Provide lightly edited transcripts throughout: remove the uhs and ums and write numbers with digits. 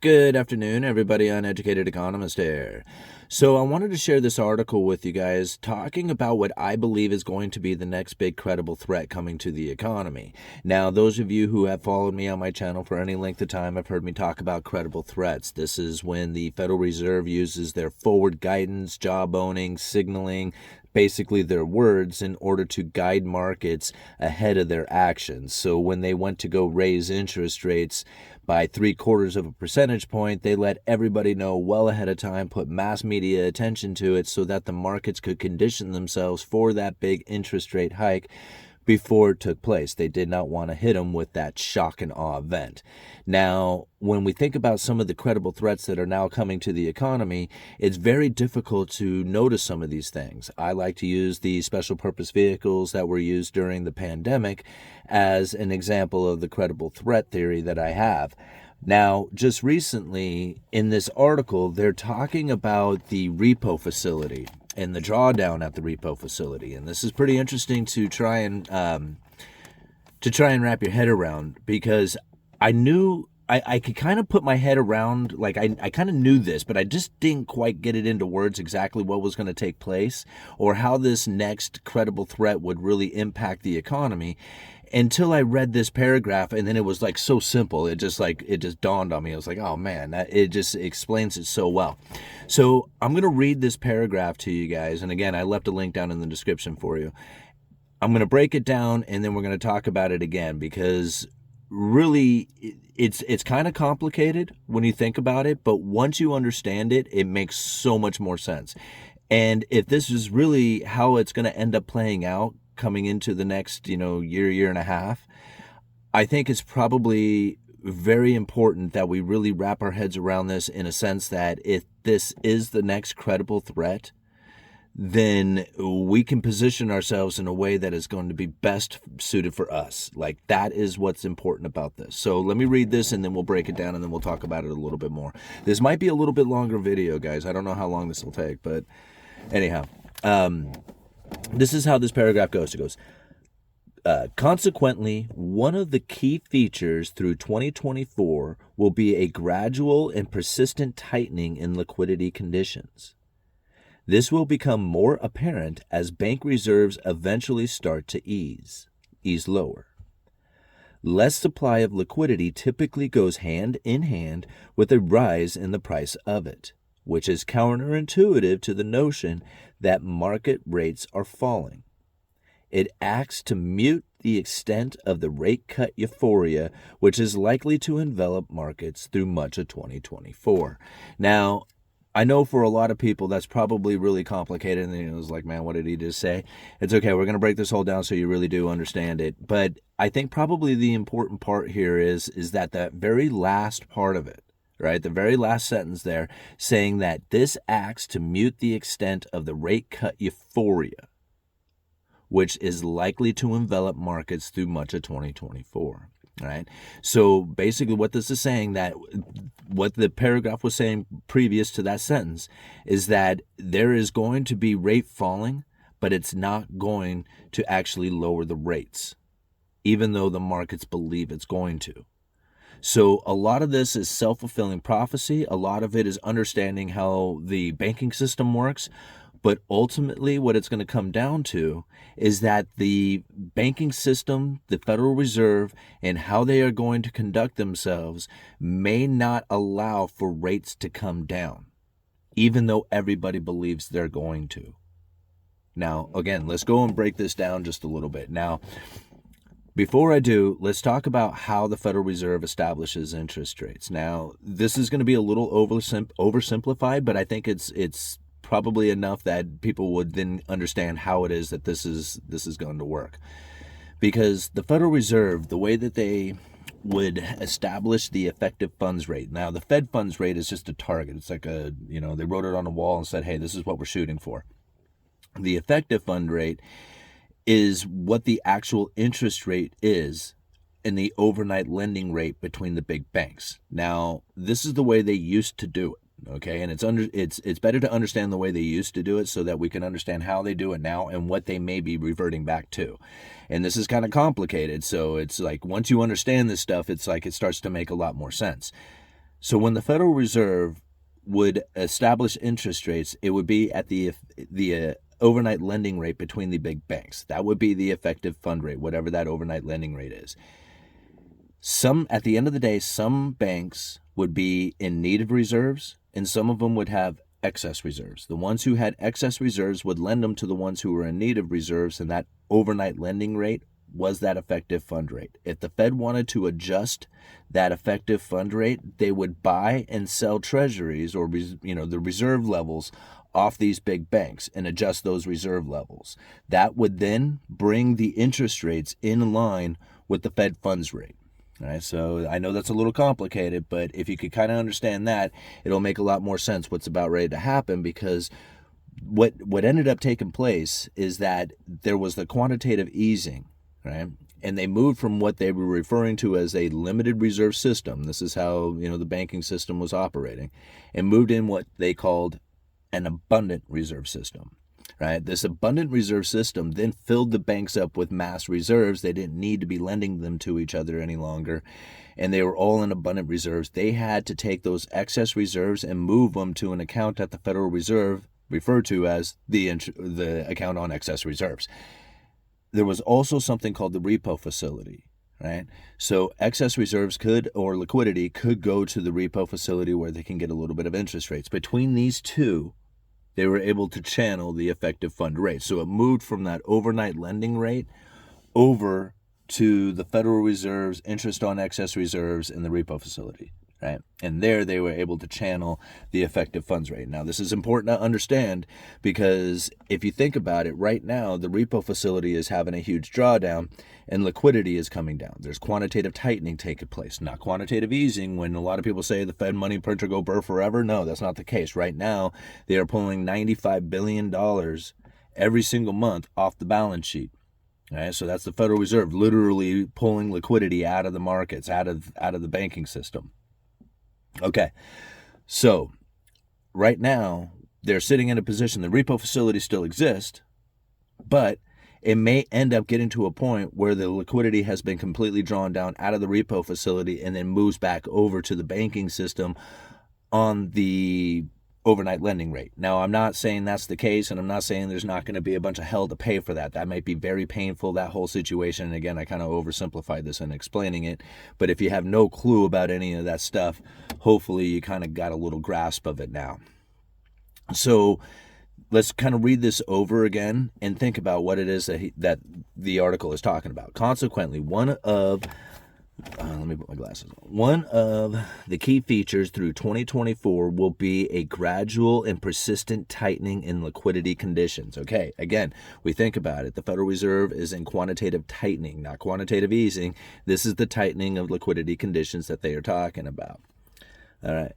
Good afternoon, everybody. Uneducated Economist here. So I wanted to share this article with you guys talking about what I believe is going to be the next big credible threat coming to the economy. Now, those of you who have followed me on my channel for any length of time have heard me talk about credible threats. This is when the Federal Reserve uses their forward guidance, jawboning, signaling, basically their words in order to guide markets ahead of their actions. So when they went to go raise interest rates by 0.75 of a percentage point, they let everybody know well ahead of time, put mass media attention to it so that the markets could condition themselves for that big interest rate hike before it took place. They did not want to hit them with that shock and awe event. Now, when we think about some of the credible threats that are now coming to the economy, it's very difficult to notice some of these things. I like to use the special purpose vehicles that were used during the pandemic as an example of the credible threat theory that I have. Now, just recently in this article, they're talking about the Repo Facility and the drawdown at the Repo Facility. And this is pretty interesting to try and wrap your head around, because I knew I could kind of put my head around, like I kind of knew this, but I just didn't quite get it into words exactly what was going to take place or how this next credible threat would really impact the economy until I read this paragraph. And then it was like so simple. It just dawned on me. I was like, oh man, it just explains it so well. So I'm going to read this paragraph to you guys. And again, I left a link down in the description for you. I'm going to break it down and then we're going to talk about it again, because really it's kind of complicated when you think about it, but once you understand it, it makes so much more sense. And if this is really how it's going to end up playing out coming into the next, year and a half, I think it's probably very important that we really wrap our heads around this, in a sense that if this is the next credible threat, then we can position ourselves in a way that is going to be best suited for us. Like, that is what's important about this. So let me read this and then we'll break it down and then we'll talk about it a little bit more. This might be a little bit longer video, guys. I don't know how long this will take, but anyhow, this is how this paragraph goes. It goes, consequently, one of the key features through 2024 will be a gradual and persistent tightening in liquidity conditions. This will become more apparent as bank reserves eventually start to ease lower. Less supply of liquidity typically goes hand in hand with a rise in the price of it, which is counterintuitive to the notion that market rates are falling. It acts to mute the extent of the rate cut euphoria, which is likely to envelop markets through much of 2024. Now, I know for a lot of people that's probably really complicated, and it was like, man, what did he just say? It's okay, we're going to break this whole down so you really do understand it. But I think probably the important part here is that very last part of it, right? The very last sentence there, saying that this acts to mute the extent of the rate cut euphoria, which is likely to envelop markets through much of 2024. Right. So basically what this is saying, that what the paragraph was saying previous to that sentence, is that there is going to be rate falling, but it's not going to actually lower the rates, even though the markets believe it's going to. So a lot of this is self-fulfilling prophecy. A lot of it is understanding how the banking system works. But ultimately, what it's going to come down to is that the banking system, the Federal Reserve, and how they are going to conduct themselves may not allow for rates to come down, even though everybody believes they're going to. Now, again, let's go and break this down just a little bit. Now, before I do, let's talk about how the Federal Reserve establishes interest rates. Now, this is going to be a little oversimplified, but I think it's probably enough that people would then understand how it is that this is going to work. Because the Federal Reserve, the way that they would establish the effective funds rate. Now, the Fed funds rate is just a target. It's like they wrote it on a wall and said, hey, this is what we're shooting for. The effective fund rate is what the actual interest rate is in the overnight lending rate between the big banks. Now, this is the way they used to do it. Okay, and it's better to understand the way they used to do it so that we can understand how they do it now and what they may be reverting back to. And this is kind of complicated, so it's like once you understand this stuff, it's like it starts to make a lot more sense. So when the Federal Reserve would establish interest rates, it would be at the overnight lending rate between the big banks. That would be the effective fund rate, whatever that overnight lending rate is. At the end of the day, some banks would be in need of reserves, and some of them would have excess reserves. The ones who had excess reserves would lend them to the ones who were in need of reserves, and that overnight lending rate was that effective fund rate. If the Fed wanted to adjust that effective fund rate, they would buy and sell treasuries or the reserve levels off these big banks and adjust those reserve levels. That would then bring the interest rates in line with the Fed funds rate. All right, so I know that's a little complicated, but if you could kind of understand that, it'll make a lot more sense what's about ready to happen, because what ended up taking place is that there was the quantitative easing, right? And they moved from what they were referring to as a limited reserve system. This is how, the banking system was operating, and moved in what they called an abundant reserve system. Right? This abundant reserve system then filled the banks up with mass reserves. They didn't need to be lending them to each other any longer, and they were all in abundant reserves. They had to take those excess reserves and move them to an account at the Federal Reserve, referred to as the account on excess reserves. There was also something called the Repo Facility. Right? So excess reserves or liquidity could go to the Repo Facility, where they can get a little bit of interest rates. Between these two, they were able to channel the effective fund rate. So it moved from that overnight lending rate over to the Federal Reserve's interest on excess reserves in the Repo Facility, right? And there they were able to channel the effective funds rate. Now, this is important to understand, because if you think about it, right now, the Repo Facility is having a huge drawdown and liquidity is coming down. There's quantitative tightening taking place, not quantitative easing. When a lot of people say the Fed money printer go burr forever, no, that's not the case. Right now, they are pulling $95 billion every single month off the balance sheet. All right, so that's the Federal Reserve literally pulling liquidity out of the markets, out of the banking system. Okay, so right now they're sitting in a position, the Repo Facility still exists, but it may end up getting to a point where the liquidity has been completely drawn down out of the Repo Facility and then moves back over to the banking system on the overnight lending rate. Now, I'm not saying that's the case, and I'm not saying there's not going to be a bunch of hell to pay for that. That might be very painful, that whole situation. And again, I kind of oversimplified this in explaining it. But if you have no clue about any of that stuff, hopefully you kind of got a little grasp of it now. So let's kind of read this over again and think about what it is that the article is talking about. Consequently, one of the key features through 2024 will be a gradual and persistent tightening in liquidity conditions. Okay, again, we think about it. The Federal Reserve is in quantitative tightening, not quantitative easing. This is the tightening of liquidity conditions that they are talking about. All right.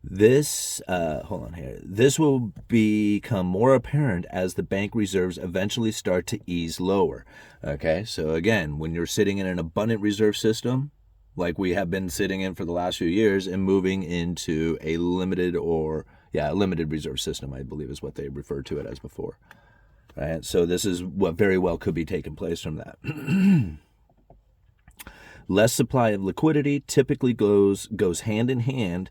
This will become more apparent as the bank reserves eventually start to ease lower. Okay, so again, when you're sitting in an abundant reserve system, like we have been sitting in for the last few years, and moving into a limited reserve system, I believe is what they referred to it as before. Right, so this is what very well could be taking place from that. Less supply of liquidity typically goes hand in hand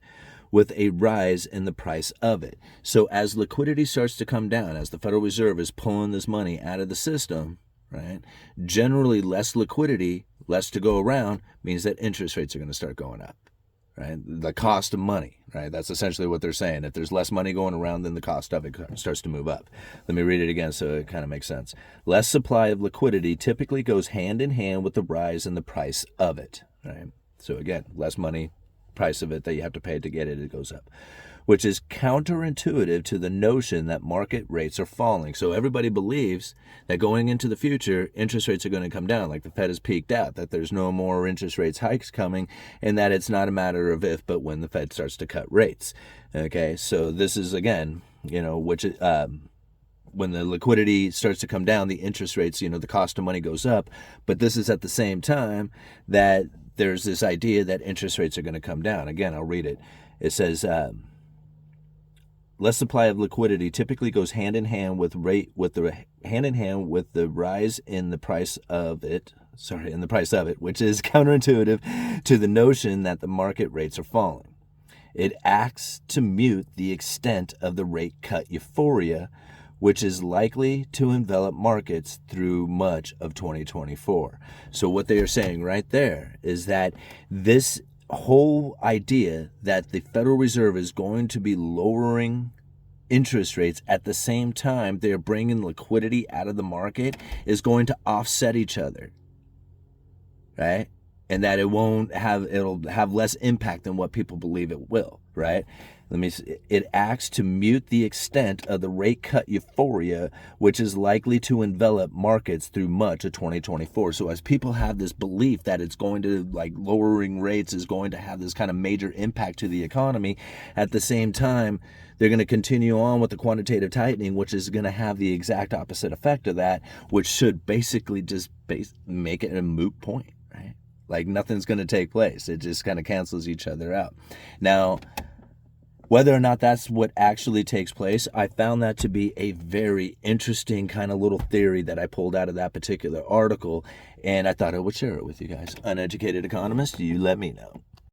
with a rise in the price of it. So as liquidity starts to come down, as the Federal Reserve is pulling this money out of the system, right, generally less liquidity, less to go around, means that interest rates are going to start going up, right? The cost of money, right? That's essentially what they're saying. If there's less money going around, then the cost of it starts to move up. Let me read it again so it kind of makes sense. Less supply of liquidity typically goes hand in hand with the rise in the price of it, right? So again, less money, price of it that you have to pay to get it, it goes up, which is counterintuitive to the notion that market rates are falling. So everybody believes that going into the future, interest rates are going to come down, like the Fed has peaked out, that there's no more interest rates hikes coming, and that it's not a matter of if, but when the Fed starts to cut rates. Okay, so this is, again, when the liquidity starts to come down, the interest rates, the cost of money goes up, but this is at the same time that there's this idea that interest rates are going to come down. Again, I'll read it. It says, less supply of liquidity typically goes hand in hand with the rise in the price of it, which is counterintuitive to the notion that the market rates are falling. It acts to mute the extent of the rate cut euphoria, which is likely to envelop markets through much of 2024. So what they are saying right there is that this whole idea that the Federal Reserve is going to be lowering interest rates at the same time they're bringing liquidity out of the market is going to offset each other, right? And that it'll have less impact than what people believe it will, right? It acts to mute the extent of the rate cut euphoria, which is likely to envelop markets through much of 2024. So as people have this belief that it's going to, like, lowering rates is going to have this kind of major impact to the economy, at the same time, they're going to continue on with the quantitative tightening, which is going to have the exact opposite effect of that, which should basically just make it a moot point, right? Like nothing's going to take place. It just kind of cancels each other out. Now, whether or not that's what actually takes place, I found that to be a very interesting kind of little theory that I pulled out of that particular article, and I thought I would share it with you guys. Uneducated Economist, you let me know.